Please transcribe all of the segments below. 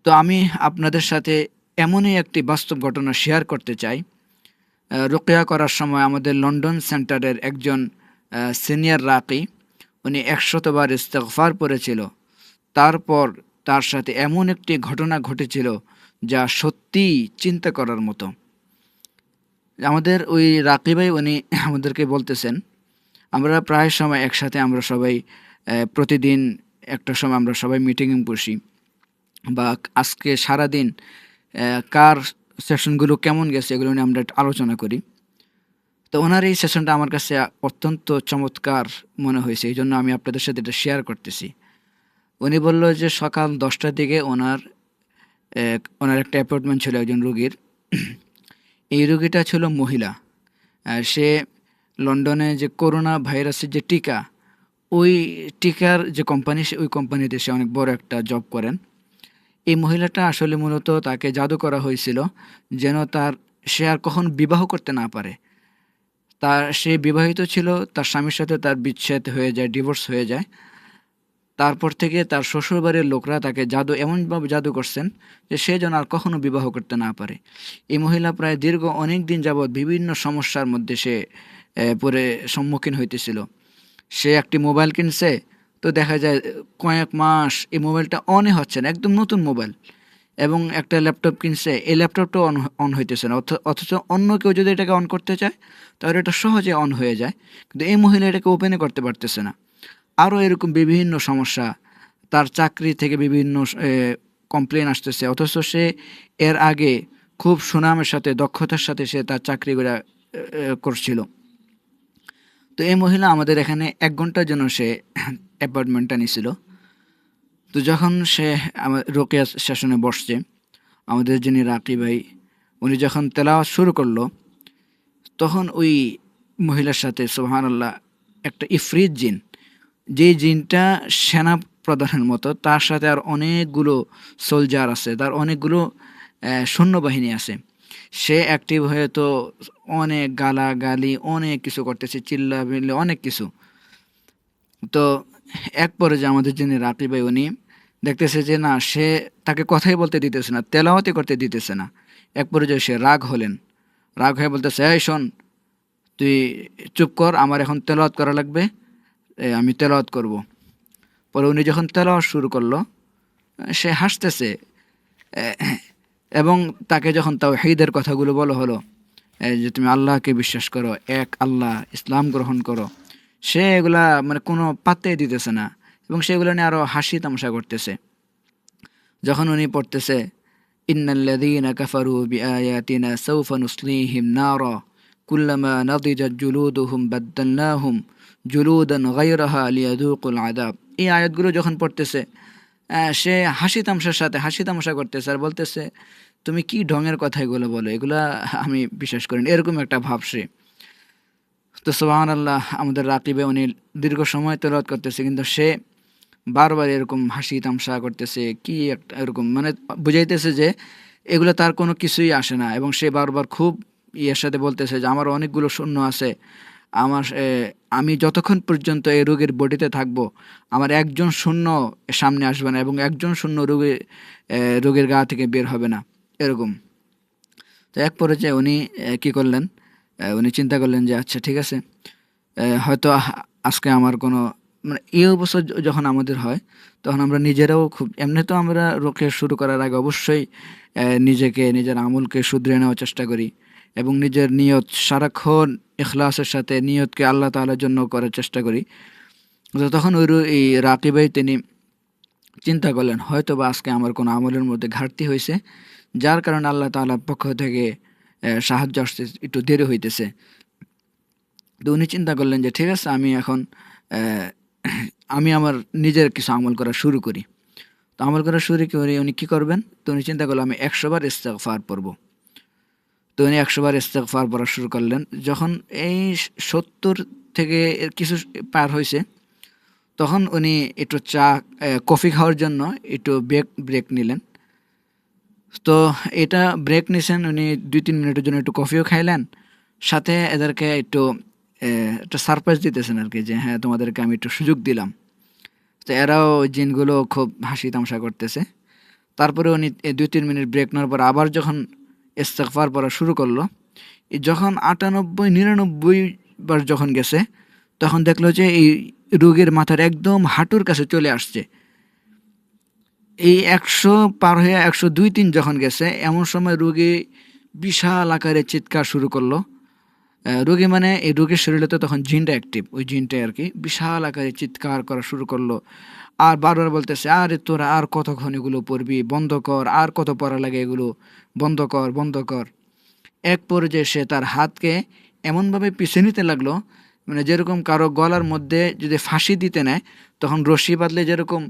তো আমি আপনাদের সাথে এমনই একটি বাস্তব ঘটনা শেয়ার করতে চাই। রুকিয়া করার সময় আমাদের লন্ডন সেন্টারের একজন সিনিয়র রাকি, উনি ১০০ বার ইস্তেগফার পড়েছিল। তারপর তার সাথে এমন একটি ঘটনা ঘটেছিল যা সত্যিই চিন্তা করার মতো। আমাদের ওই রাকি ভাই উনি আমাদেরকে বলতেছেন, আমরা প্রায় সময় একসাথে আমরা সবাই প্রতিদিন একটা সময় আমরা সবাই মিটিংয়ে বসি, বা আজকে সারাদিন কার সেশনগুলো কেমন গেছে এগুলো নিয়ে আমরা একটু আলোচনা করি। তো ওনার এই সেশনটা আমার কাছে অত্যন্ত চমৎকার মনে হয়েছে, এই জন্য আমি আপনাদের সাথে এটা শেয়ার করতেছি। উনি বলল যে সকাল 10টার দিকে ওনার একটা অ্যাপয়েন্টমেন্ট ছিল একজন রোগীর। এই রোগীটা ছিল মহিলা। সে লন্ডনে যে করোনা ভাইরাসের যে টিকা, ওই টিকার যে কোম্পানি, ওই কোম্পানিতে সে অনেক বড় একটা জব করেন। এই মহিলাটা আসলে মূলত তাকে জাদু করা হয়েছিল যেন সে আর কখনো বিবাহ করতে না পারে। সে বিবাহিত ছিল, তার স্বামীর সাথে তার বিচ্ছেদ হয়ে যায়, ডিভোর্স হয়ে যায়। তারপর থেকে তার শ্বশুরবাড়ির লোকরা তাকে এমনভাবে জাদু করছেন যে সে যেন আর কখনো বিবাহ করতে না পারে। এই মহিলা প্রায় দীর্ঘ অনেক দিন যাবৎ বিভিন্ন সমস্যার মধ্যে সে পরে সম্মুখীন হইতেছিল। সে একটি মোবাইল কিনছে, তো দেখা যায় কয়েক মাস এই মোবাইলটা অনই হচ্ছে না, একদম নতুন মোবাইল। এবং একটা ল্যাপটপ কিনছে, এই ল্যাপটপটাও অন হইতেছে না, অথচ অন্য কেউ যদি এটাকে অন করতে চায় তাহলে এটা সহজে অন হয়ে যায়, কিন্তু এই মহিলা এটাকে ওপেনই করতে পারতেছে না। আরও এরকম বিভিন্ন সমস্যা, তার চাকরি থেকে বিভিন্ন কমপ্লেন আসতেছে, অথচ সে এর আগে খুব সুনামের সাথে দক্ষতার সাথে সে তার চাকরিগুলা করছিল। তো এই মহিলা আমাদের এখানে ১ ঘন্টার জন্য সে অ্যাপয়েন্টমেন্টটা নিছিল। তো যখন সে আমার রোকেয়া সেশনে বসছে, আমাদের যিনি রাকি ভাই, উনি যখন তেলাওয়াত শুরু করলো, তখন ওই মহিলার সাথে সুবহানাল্লাহ একটা ইফরিত জিন, যে জিনটা সেনা প্রধানের মতো, তার সাথে আর অনেকগুলো সোলজার আছে, তার অনেকগুলো সৈন্যবাহিনী আছে। সে অ্যাক্টিভ হয়ে তো অনেক গালাগালি অনেক কিছু করতেছে, চিল্লামিল্লি অনেক কিছু। তো এক পর্যায়ে আমাদের যিনি রাকি ভাই, উনি দেখতেছে যে না, সে তাকে কথাই বলতে দিতেছে না, তেলাওয়াতই করতে দিতেছে না। এক পর্যায়ে সে রাগ হলেন, রাগ হয়ে বলতেছে, এই শোন, তুই চুপ কর, আমার এখন তেলাওয়াত করা লাগবে, আমি তেলাওয়াত করব। পরে উনি যখন তেলাওয়াত শুরু করলো, সে হাসতেছে। এবং তাকে যখন তাওহীদের কথাগুলো বলা হলো, যে তুমি আল্লাহকে বিশ্বাস করো, এক আল্লাহ, ইসলাম গ্রহণ করো, সে এগুলা মানে কোনো পাত্তাই দিতেছে না, এবং সেগুলো নিয়ে আরও হাসি তামাশা করতেছে। যখন উনি পড়তেছে, ইন্নাল্লাযীনা কাফারু বিআয়াতিনা সাউফা নুসলিহিম নারা কুল্লামা নাদিজাত জুলুদুহুম বাদদালনাহুম জুলুদান গায়রাহা লিয়াযুকুল আযাব। এই আয়াতগুলো যখন পড়তেছে, সে হাসি তামাশার সাথে হাসি তামাশা করতেছে আর বলতেছে, তুমি কি ঢঙের কথা এগুলো বলো, এগুলা আমি বিশ্বাস করিনি, এরকম একটা ভাব সে। তো সুবহানাল্লাহ, আমাদের রাকিবে উনি দীর্ঘ সময় তেলাওয়াত করতেছে, কিন্তু সে বারবার এরকম হাসি তামসা করতেছে, কি একটা এরকম মানে বুঝাইতেছে যে এগুলো তার কোনো কিছুই আসে না। এবং সে বারবার খুব ইয়ের সাথে বলতেছে যে আমার অনেকগুলো শূন্য আছে, আমি যতক্ষণ পর্যন্ত এই রোগীর বডিতে থাকবো, আমার একজন শূন্য সামনে আসবে না, এবং একজন শূন্য রোগীর গা থেকে বের হবে না, এরকম। তো এক পর্যায়ে উনি কি করলেন, উনি চিন্তা করলেন যে আচ্ছা ঠিক আছে, হয়তো আজকে আমার কোনো মানে এই অবস্থা যখন আমাদের হয়, তখন আমরা নিজেরাও খুব এমনি তো আমরা রোকে শুরু করার আগে অবশ্যই নিজের আমলকে শুধরে নেওয়ার চেষ্টা করি, এবং নিজের নিয়ত সারাক্ষণ ইখলাসের সাথে নিয়তকে আল্লাহ তাআলার জন্য করার চেষ্টা করি। তো তখন এই রাকিব ভাই তিনি চিন্তা করলেন, হয়তো বা আজকে আমার কোনো আমলের মধ্যে ঘাটতি হয়েছে, যার কারণে আল্লাহ তাআলার পক্ষ থেকে সাহায্য আসতে একটু দেরি হইতেছে। তো উনি চিন্তা করলেন যে ঠিক আছে, আমি এখন আহ, আমি আমার নিজের কিছু আমল করা শুরু করি। তো আমল করা শুরু করে উনি কী করবেন, তো উনি চিন্তা করলেন আমি ১০০ বার ইস্তেগফার পড়ব। তো উনি ১০০ বার ইস্তেগফার পড়া শুরু করলেন। যখন এই ৭০ থেকে এর কিছু পার হয়েছে, তখন উনি একটু কফি খাওয়ার জন্য একটু ব্রেক নিলেন। তো এটা ব্রেক নিছেন, উনি ২-৩ মিনিটের জন্য একটু কফিও খাইলেন, সাথে এদেরকে একটু একটা সারপ্রাইজ দিতেছেন আর কি, যে হ্যাঁ তোমাদেরকে আমি একটু সুযোগ দিলাম। তো এরাও জিনগুলো খুব হাসি তামাশা করতেছে। তারপরে উনি 2-3 মিনিট ব্রেক নেওয়ার পর আবার যখন ইস্তেগফার পড়া শুরু করলো, যখন 98-99 বার যখন গেছে, তখন দেখলো যে এই রোগীর মাথার একদম হাঁটুর কাছে চলে আসছে। এই 100 পার হয়ে 102-3 যখন গেছে, এমন সময় রোগী বিশাল আকারে চিৎকার শুরু করলো। রোগী মানে এই রোগীর শরীরে তো তখন জিনটা অ্যাক্টিভ, ওই জিনটাই আর কি বিশাল আকারে চিৎকার করা শুরু করলো। আর বারবার বলতেছে, আরে তোরা আর কতক্ষণ এগুলো পড়বি, বন্ধ কর, আর কত পড়া লাগে এগুলো, বন্ধ কর বন্ধ কর। এক পর্যায়ে সে তার হাতকে এমনভাবে পিছিয়ে নিতে লাগলো, মানে যেরকম কারো গলার মধ্যে যদি ফাঁসি দিতে নেয় তখন রশি বাঁধলে যেরকম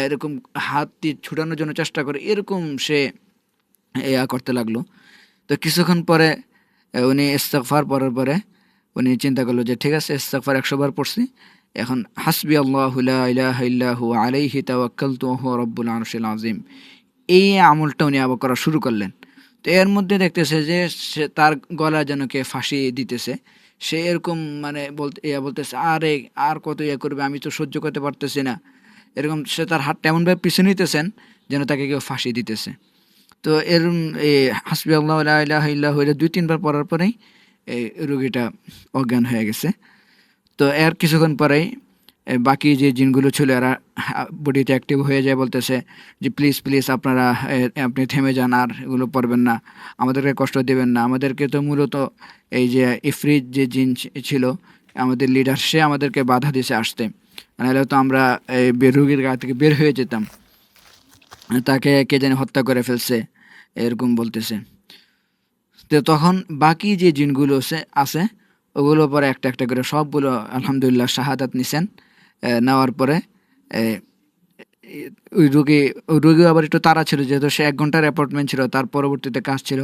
এরকম হাত দিয়ে ছুটানোর জন্য চেষ্টা করে, এরকম সে করতে লাগলো। তো কিছুক্ষণ পরে উনি ইস্তেগফার পড়ার পরে উনি চিন্তা করলো যে ঠিক আছে, ইস্তেগফার 100 বার পড়ছি, এখন হাসবি আল্লাহু লা ইলাহা ইল্লা হু আলাইহি তাওয়াক্কালতু ওয়া হুয়া রাব্বুল আরশিল আযীম, এই আমলটা উনি আবার করা শুরু করলেন। তো এর মধ্যে দেখতেছে যে সে তার গলায় যেন কে ফাঁসি দিতেছে। সে এরকম মানে বলতেছে, আরে আর কত করবে, আমি তো সহ্য করতে পারতেছি না। এরকম সে তার হাতটা এমনভাবে পিছনে নিতেছেন যেন তাকে কেউ ফাঁসি দিতেছে। তো এরকম হাসবি আল্লাহু লা ইলাহা ইল্লা হু এটা 2-3 বার পড়ার পরেই এই রোগীটা অজ্ঞান হয়ে গেছে। তো এর কিছুক্ষণ পরেই বাকি যে জিনগুলো ছিল এরা বডিতে অ্যাক্টিভ হয়ে যায়, বলতেছে যে প্লিজ প্লিজ আপনারা আপনি থেমে যান, আর এগুলো পড়বেন না, আমাদেরকে কষ্ট দেবেন না। আমাদেরকে তো মূলত এই যে ইফরিত যে জিন ছিল আমাদের লিডার, সে আমাদেরকে বাধা দিছে আসতে, নাহলে তো আমরা রোগীর গা থেকে বের হয়ে যেতাম, তাকে কে জানি হত্যা করে ফেলছে, এরকম বলতেছে। তো তখন বাকি যে জিনগুলো আছে ওগুলো পরে একটা একটা করে সবগুলো আলহামদুলিল্লাহ শাহাদাত নিছেন। নেওয়ার পরে এ, ওই রোগী আবার একটু তাড়া ছিল, যেহেতু সে 1 ঘন্টার অ্যাপয়েন্টমেন্ট ছিল, তার পরবর্তীতে কাজ ছিল।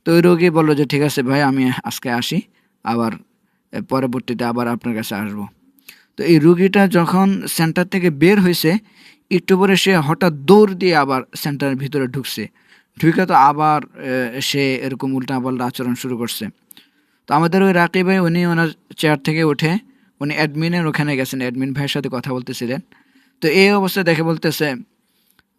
তো ওই রোগী বললো যে ঠিক আছে ভাই, আমি আজকে আসি, আবার পরবর্তীতে আবার আপনার কাছে আসবো। তো এই রুগীটা যখন সেন্টার থেকে বের হয়েছে, একটু পরে সে হঠাৎ দৌড় দিয়ে আবার সেন্টারের ভিতরে ঢুকছে। ঢুকে তো আবার সে এরকম উল্টাপাল্টা আচরণ শুরু করছে। তো আমাদের ওই রাকিব ভাই উনি ওনার চেয়ার থেকে উঠে উনি অ্যাডমিনের ওখানে গেছেন, অ্যাডমিন ভাইয়ের সাথে কথা বলতেছিলেন। তো এই অবস্থা দেখে বলতেছে,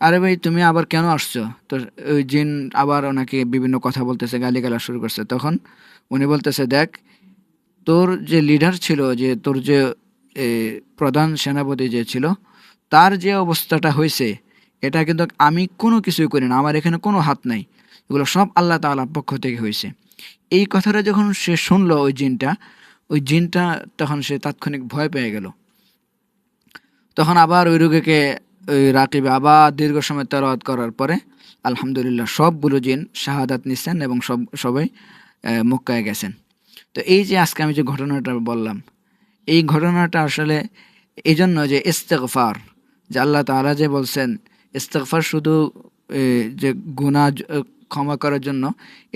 আরে ভাই তুমি আবার কেন আসছো? তো ওই জিন আবার ওনাকে বিভিন্ন কথা বলতেছে, গালিগালাজ শুরু করছে। তখন উনি বলতেছে, দেখ, তোর যে লিডার ছিল, যে তোর যে এ, প্রধান সেনাপতি যে ছিল, তার যে অবস্থাটা হয়েছে, এটা কিন্তু আমি কোনো কিছুই করি না, আমার এখানে কোনো হাত নাই, এগুলো সব আল্লাহ তাআলার পক্ষ থেকে হয়েছে। এই কথাটা যখন সে শুনলো, ওই জিনটা তখন সে তাৎক্ষণিক ভয় পেয়ে গেল। তখন আবার ওই রোগীকে ওই রাকিবে আবার দীর্ঘ সময় তেলাওয়াত করার পরে আলহামদুলিল্লাহ সবগুলো জিন শাহাদাত নিচ্ছেন এবং সবাই মক্কায় গেছেন। তো এই যে আজকে আমি যে ঘটনাটা বললাম, এই ঘটনাটা আসলে এই জন্য যে ইস্তেগফার, যে আল্লাহ তাআলা যে বলছেন ইস্তেগফার শুধু যে গুনাহ ক্ষমা করার জন্য,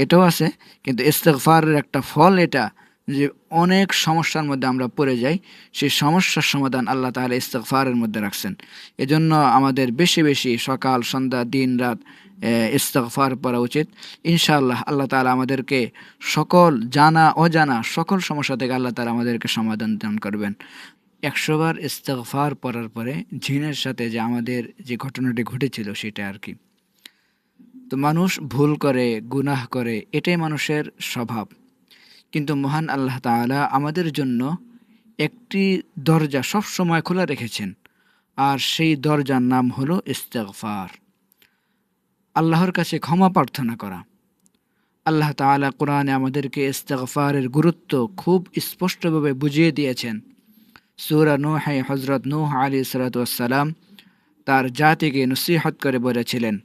এটাও আছে, কিন্তু ইস্তেগফারের একটা ফল এটা, যে অনেক সমস্যার মধ্যে আমরা পড়ে যাই, সেই সমস্যার সমাধান আল্লাহ তাআলা ইস্তেগফারের মধ্যে রাখছেন। এজন্য আমাদের বেশি বেশি সকাল সন্ধ্যা দিন রাত ইস্তেগফার পড়া উচিত। ইনশাআল্লাহ আল্লাহ তাআলা আমাদেরকে সকল জানা অজানা সকল সমস্যা থেকে আল্লাহ তাআলা আমাদেরকে সমাধান দান করবেন। 100 বার ইস্তেগফার পড়ার পরে জিনের সাথে যে আমাদের যে ঘটনাটি ঘটেছিল সেটা আর কি। তো মানুষ ভুল করে, গুনাহ করে, এটাই মানুষের স্বভাব। কিন্তু মহান আল্লাহ তাআলা আমাদের জন্য একটি দরজা সব সময় খোলা রেখেছেন, আর সেই দরজার নাম হলো ইস্তেগফার, আল্লাহর কাছে ক্ষমা প্রার্থনা করা। আল্লাহ তাআলা কোরআনে আমাদেরকে ইস্তেগফারের গুরুত্ব খুব স্পষ্টভাবে বুঝিয়ে দিয়েছেন। সূরা নূহে হযরত নূহ আলাইহিস সালাতু ওয়াস সালাম তার জাতিকে নসিহত করে বলেছিলেন,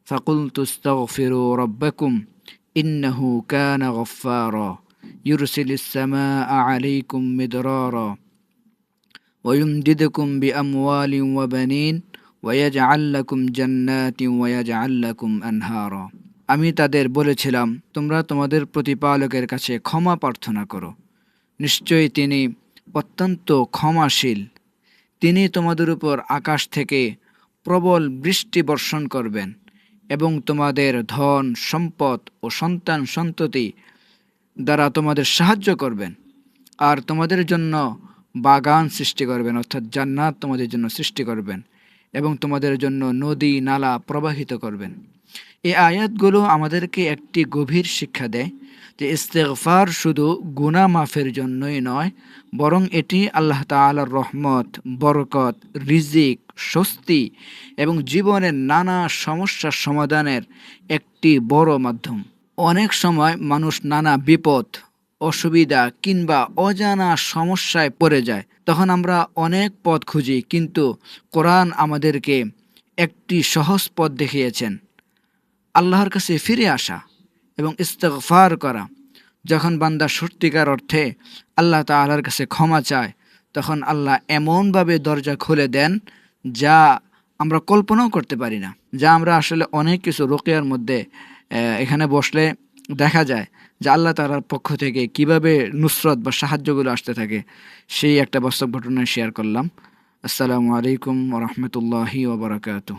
ফাকুলতু ইস্তাগফিরু রাব্বাকুম ইন্নাহু কানা গফফারা ইউরসিলিস সামাআ আলাইকুম মিদরারা ওয়া ইউমদিদুকুম বিআমওয়ালিন ওয়া বানিন ওয়া ইয়াজআল লাকুম জান্নাতিন ওয়া ইয়াজআল লাকুম আনহারা। আমি তাদের বলেছিলাম, তোমরা তোমাদের প্রতিপালকের কাছে ক্ষমা প্রার্থনা করো, নিশ্চয়ই তিনি অত্যন্ত ক্ষমাশীল, তিনি তোমাদের উপর আকাশ থেকে প্রবল বৃষ্টি বর্ষণ করবেন এবং তোমাদের ধন সম্পদ ও সন্তান সন্ততি দ্বারা তোমাদের সাহায্য করবেন, আর তোমাদের জন্য বাগান সৃষ্টি করবেন, অর্থাৎ জান্নাত তোমাদের জন্য সৃষ্টি করবেন, এবং তোমাদের জন্য নদী নালা প্রবাহিত করবেন। এই আয়াতগুলো আমাদেরকে একটি গভীর শিক্ষা দেয় যে ইস্তেগফার শুধু গুনাহ মাফের জন্যই নয়, বরং এটি আল্লাহ তাআলার রহমত, বরকত, রিজিক, স্বস্তি এবং জীবনের নানা সমস্যার সমাধানের একটি বড় মাধ্যম। অনেক সময় মানুষ নানা বিপদ, অসুবিধা কিংবা অজানা সমস্যায় পড়ে যায়। তখন আমরা অনেক পথ খুঁজি, কিন্তু কোরআন আমাদেরকে একটি সহজ পথ দেখিয়েছেন, আল্লাহর কাছে ফিরে আসা এবং ইস্তেগফার করা। যখন বান্দা সত্যিকার অর্থে আল্লাহ তাআলার কাছে ক্ষমা চায়, তখন আল্লাহ এমনভাবে দরজা খুলে দেন যা আমরা কল্পনাও করতে পারি না। যা আমরা আসলে অনেক কিছু রুকিয়ার মধ্যে এখানে বসলে দেখা যায় যে আল্লাহ তাআলার পক্ষ থেকে কিভাবে নুসরত বা সাহায্যগুলো আসতে থাকে। সেই একটা বাস্তব ঘটনা শেয়ার করলাম। আসসালামু আলাইকুম ওয়া রাহমাতুল্লাহি ওয়া বারাকাতুহু।